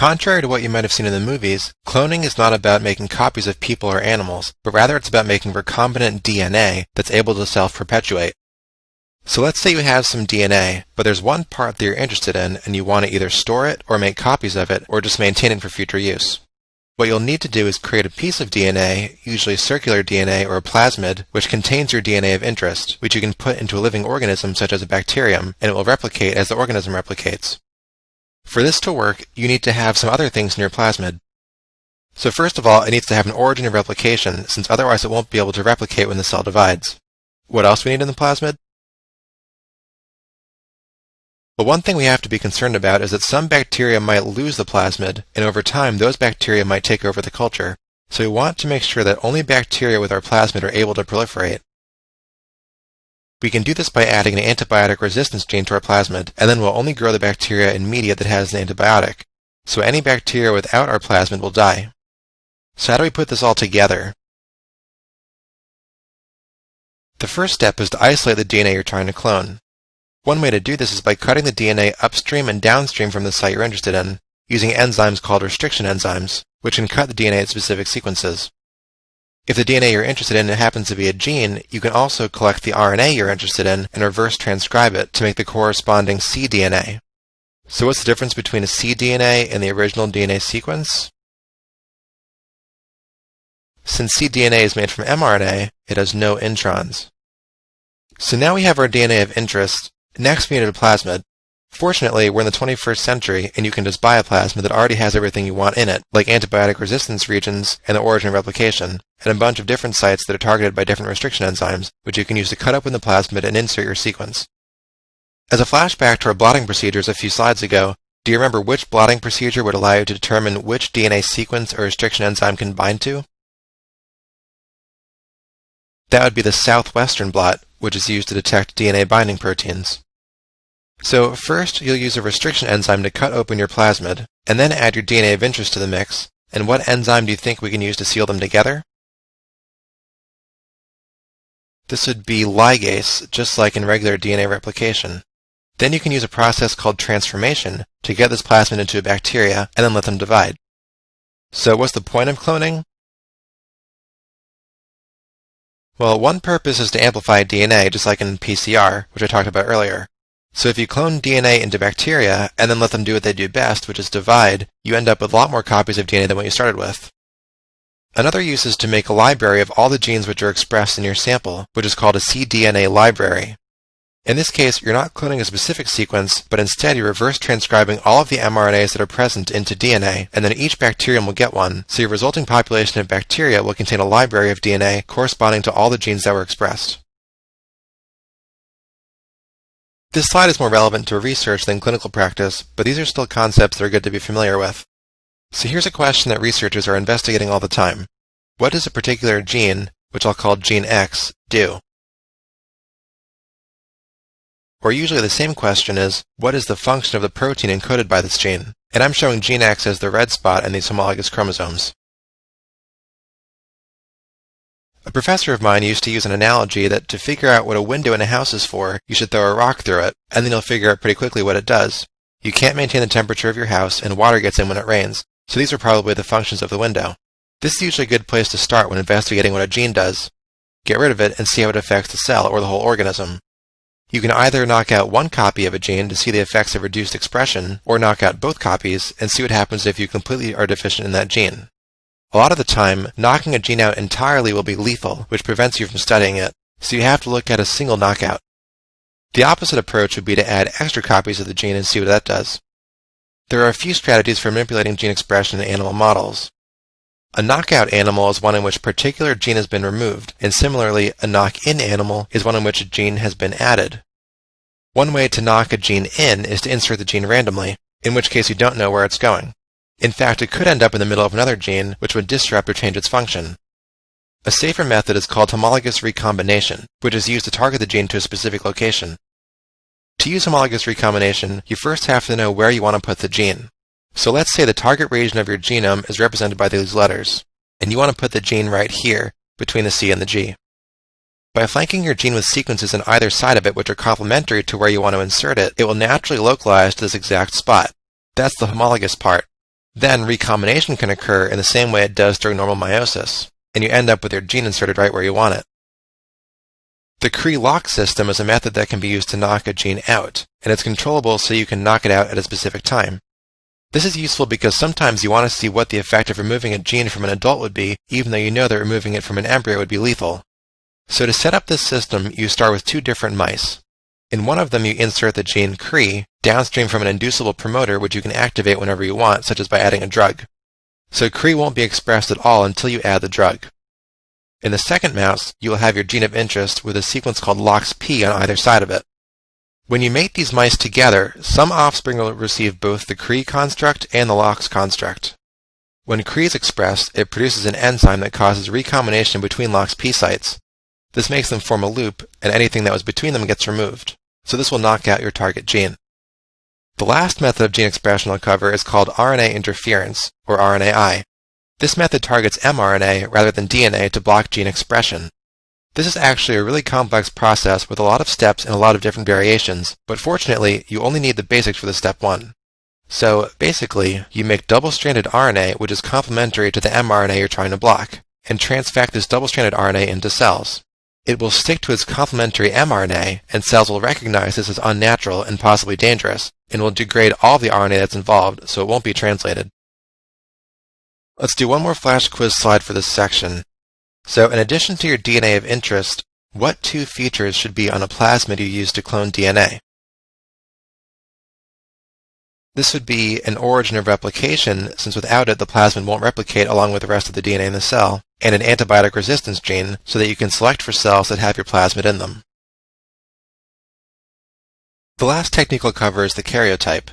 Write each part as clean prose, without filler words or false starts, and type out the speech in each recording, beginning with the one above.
Contrary to what you might have seen in the movies, cloning is not about making copies of people or animals, but rather it's about making recombinant DNA that's able to self-perpetuate. So let's say you have some DNA, but there's one part that you're interested in and you want to either store it or make copies of it or just maintain it for future use. What you'll need to do is create a piece of DNA, usually circular DNA or a plasmid, which contains your DNA of interest, which you can put into a living organism such as a bacterium, and it will replicate as the organism replicates. For this to work, you need to have some other things in your plasmid. So first of all, it needs to have an origin of replication, since otherwise it won't be able to replicate when the cell divides. What else do we need in the plasmid? Well, one thing we have to be concerned about is that some bacteria might lose the plasmid, and over time those bacteria might take over the culture. So we want to make sure that only bacteria with our plasmid are able to proliferate. We can do this by adding an antibiotic resistance gene to our plasmid, and then we'll only grow the bacteria in media that has an antibiotic. So any bacteria without our plasmid will die. So how do we put this all together? The first step is to isolate the DNA you're trying to clone. One way to do this is by cutting the DNA upstream and downstream from the site you're interested in, using enzymes called restriction enzymes, which can cut the DNA at specific sequences. If the DNA you're interested in happens to be a gene, you can also collect the RNA you're interested in and reverse transcribe it to make the corresponding cDNA. So what's the difference between a cDNA and the original DNA sequence? Since cDNA is made from mRNA, it has no introns. So now we have our DNA of interest. Next, we need a plasmid. Fortunately, we're in the 21st century, and you can just buy a plasmid that already has everything you want in it, like antibiotic resistance regions and the origin of replication, and a bunch of different sites that are targeted by different restriction enzymes, which you can use to cut open the plasmid and insert your sequence. As a flashback to our blotting procedures a few slides ago, do you remember which blotting procedure would allow you to determine which DNA sequence or restriction enzyme can bind to? That would be the southwestern blot, which is used to detect DNA binding proteins. So first, you'll use a restriction enzyme to cut open your plasmid, and then add your DNA of interest to the mix. And what enzyme do you think we can use to seal them together? This would be ligase, just like in regular DNA replication. Then you can use a process called transformation to get this plasmid into a bacteria and then let them divide. So what's the point of cloning? Well, one purpose is to amplify DNA, just like in PCR, which I talked about earlier. So if you clone DNA into bacteria and then let them do what they do best, which is divide, you end up with a lot more copies of DNA than what you started with. Another use is to make a library of all the genes which are expressed in your sample, which is called a cDNA library. In this case, you're not cloning a specific sequence, but instead you're reverse transcribing all of the mRNAs that are present into DNA, and then each bacterium will get one, so your resulting population of bacteria will contain a library of DNA corresponding to all the genes that were expressed. This slide is more relevant to research than clinical practice, but these are still concepts that are good to be familiar with. So here's a question that researchers are investigating all the time. What does a particular gene, which I'll call gene X, do? Or usually the same question is, what is the function of the protein encoded by this gene? And I'm showing gene X as the red spot in these homologous chromosomes. A professor of mine used to use an analogy that to figure out what a window in a house is for, you should throw a rock through it, and then you'll figure out pretty quickly what it does. You can't maintain the temperature of your house, and water gets in when it rains, so these are probably the functions of the window. This is usually a good place to start when investigating what a gene does. Get rid of it and see how it affects the cell or the whole organism. You can either knock out one copy of a gene to see the effects of reduced expression, or knock out both copies and see what happens if you completely are deficient in that gene. A lot of the time, knocking a gene out entirely will be lethal, which prevents you from studying it, so you have to look at a single knockout. The opposite approach would be to add extra copies of the gene and see what that does. There are a few strategies for manipulating gene expression in animal models. A knockout animal is one in which a particular gene has been removed, and similarly, a knock-in animal is one in which a gene has been added. One way to knock a gene in is to insert the gene randomly, in which case you don't know where it's going. In fact, it could end up in the middle of another gene, which would disrupt or change its function. A safer method is called homologous recombination, which is used to target the gene to a specific location. To use homologous recombination, you first have to know where you want to put the gene. So let's say the target region of your genome is represented by these letters, and you want to put the gene right here, between the C and the G. By flanking your gene with sequences on either side of it which are complementary to where you want to insert it, it will naturally localize to this exact spot. That's the homologous part. Then recombination can occur in the same way it does during normal meiosis, and you end up with your gene inserted right where you want it. The Cree-lock system is a method that can be used to knock a gene out, and it's controllable so you can knock it out at a specific time. This is useful because sometimes you want to see what the effect of removing a gene from an adult would be, even though you know that removing it from an embryo would be lethal. So to set up this system, you start with two different mice. In one of them you insert the gene Cree, downstream from an inducible promoter which you can activate whenever you want, such as by adding a drug. So Cree won't be expressed at all until you add the drug. In the second mouse, you will have your gene of interest with a sequence called LOXP on either side of it. When you mate these mice together, some offspring will receive both the Cree construct and the LOX construct. When Cree is expressed, it produces an enzyme that causes recombination between LOXP sites. This makes them form a loop, and anything that was between them gets removed. So this will knock out your target gene. The last method of gene expression I'll cover is called RNA interference, or RNAi. This method targets mRNA rather than DNA to block gene expression. This is actually a really complex process with a lot of steps and a lot of different variations, but fortunately, you only need the basics for the step 1. So, basically, you make double-stranded RNA which is complementary to the mRNA you're trying to block, and transfect this double-stranded RNA into cells. It will stick to its complementary mRNA, and cells will recognize this as unnatural and possibly dangerous, and will degrade all the RNA that's involved, so it won't be translated. Let's do one more flash quiz slide for this section. So in addition to your DNA of interest, what two features should be on a plasmid you use to clone DNA? This would be an origin of replication, since without it the plasmid won't replicate along with the rest of the DNA in the cell, and an antibiotic resistance gene so that you can select for cells that have your plasmid in them. The last technique we'll cover is the karyotype.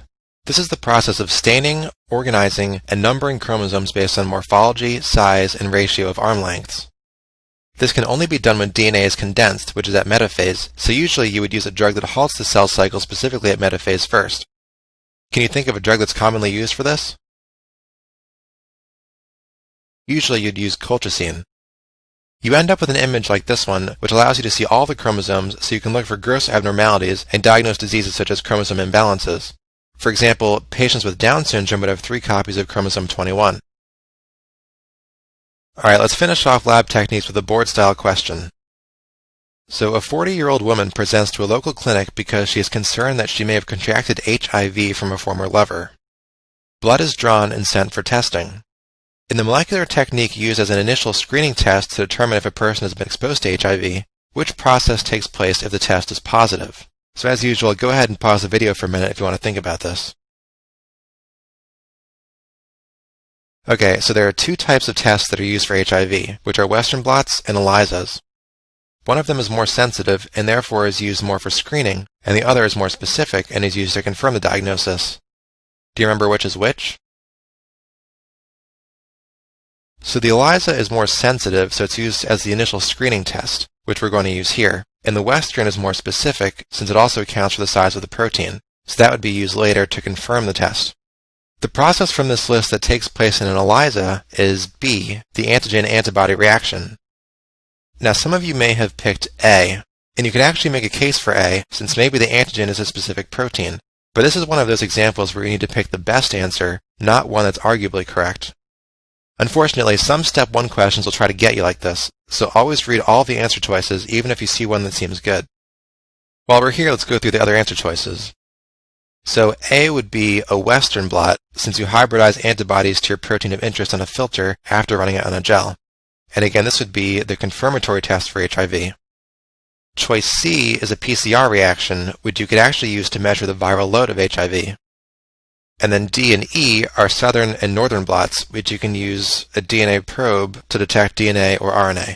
This is the process of staining, organizing, and numbering chromosomes based on morphology, size, and ratio of arm lengths. This can only be done when DNA is condensed, which is at metaphase, so usually you would use a drug that halts the cell cycle specifically at metaphase first. Can you think of a drug that's commonly used for this? Usually you'd use colchicine. You end up with an image like this one, which allows you to see all the chromosomes so you can look for gross abnormalities and diagnose diseases such as chromosome imbalances. For example, patients with Down syndrome would have 3 copies of chromosome 21. Alright, let's finish off lab techniques with a board-style question. So a 40-year-old woman presents to a local clinic because she is concerned that she may have contracted HIV from a former lover. Blood is drawn and sent for testing. In the molecular technique used as an initial screening test to determine if a person has been exposed to HIV, which process takes place if the test is positive? So as usual, go ahead and pause the video for a minute if you want to think about this. Okay, so there are 2 types of tests that are used for HIV, which are Western blots and ELISAs. One of them is more sensitive and therefore is used more for screening, and the other is more specific and is used to confirm the diagnosis. Do you remember which is which? So the ELISA is more sensitive, so it's used as the initial screening test, which we're going to use here. And the Western is more specific, since it also accounts for the size of the protein, so that would be used later to confirm the test. The process from this list that takes place in an ELISA is B, the antigen-antibody reaction. Now some of you may have picked A, and you could actually make a case for A, since maybe the antigen is a specific protein. But this is one of those examples where you need to pick the best answer, not one that's arguably correct. Unfortunately, some step 1 questions will try to get you like this, so always read all the answer choices even if you see one that seems good. While we're here, let's go through the other answer choices. So A would be a Western blot, since you hybridize antibodies to your protein of interest on a filter after running it on a gel. And again, this would be the confirmatory test for HIV. Choice C is a PCR reaction, which you could actually use to measure the viral load of HIV. And then D and E are southern and northern blots, which you can use a DNA probe to detect DNA or RNA.